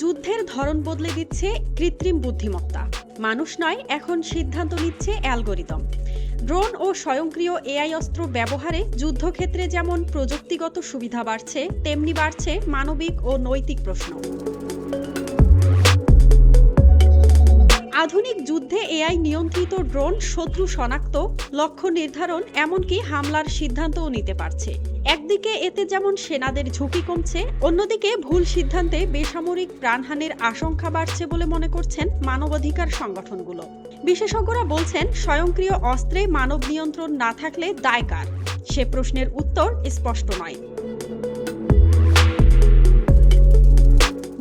যুদ্ধের ধরন বদলে দিচ্ছে কৃত্রিম বুদ্ধিমত্তা। মানুষ নয়, এখন সিদ্ধান্ত নিচ্ছে অ্যালগরিদম। ড্রোন ও স্বয়ংক্রিয় এআই অস্ত্র ব্যবহারে যুদ্ধক্ষেত্রে যেমন প্রযুক্তিগত সুবিধা বাড়ছে, তেমনি বাড়ছে মানবিক ও নৈতিক প্রশ্ন। আধুনিক যুদ্ধে এআই নিয়ন্ত্রিত ড্রোন শত্রু শনাক্ত, লক্ষ্য নির্ধারণ, এমনকি হামলার সিদ্ধান্তও নিতে পারছে। একদিকে এতে যেমন সেনাদের ঝুঁকি কমছে, অন্যদিকে ভুল সিদ্ধান্তে বেসামরিক প্রাণহানির আশঙ্কা বাড়ছে বলে মনে করছেন মানবাধিকার সংগঠনগুলো। বিশেষজ্ঞরা বলছেন, স্বয়ংক্রিয় অস্ত্রে মানব নিয়ন্ত্রণ না থাকলে দায় কার? সে প্রশ্নের উত্তর স্পষ্ট নয়।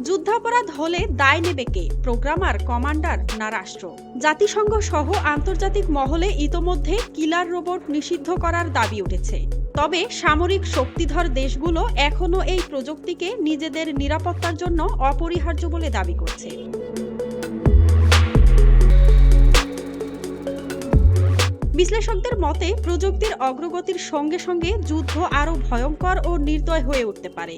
যুদ্ধাপরাধ হলে দায় নেবে কে? প্রোগ্রামার, কমান্ডার না রাষ্ট্র? জাতিসংঘ সহ আন্তর্জাতিক মহলে ইতোমধ্যে কিলার রোবট নিষিদ্ধ করার দাবি উঠেছে। তবে সামরিক শক্তিধর দেশগুলো এখনও এই প্রযুক্তিকে নিজেদের নিরাপত্তার জন্য অপরিহার্য বলে দাবি করছে। বিশ্লেষকদের মতে, প্রযুক্তির অগ্রগতির সঙ্গে সঙ্গে যুদ্ধ আরও ভয়ঙ্কর ও নির্দয় হয়ে উঠতে পারে,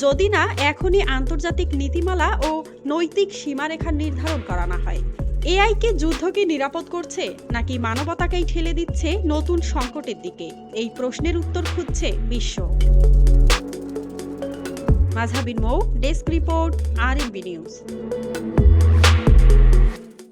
যদি না এখনই আন্তর্জাতিক নীতিমালা ও নৈতিক সীমারেখা নির্ধারণ করা না হয়। এআই কি যুদ্ধকে নিরাপদ করছে, নাকি মানবতাকেই ঠেলে দিচ্ছে নতুন সংকটের দিকে? এই প্রশ্নের উত্তর খুঁজছে বিশ্ব। মাঝহাবিন মৌ, ডেস্ক রিপোর্ট, RNB নিউজ।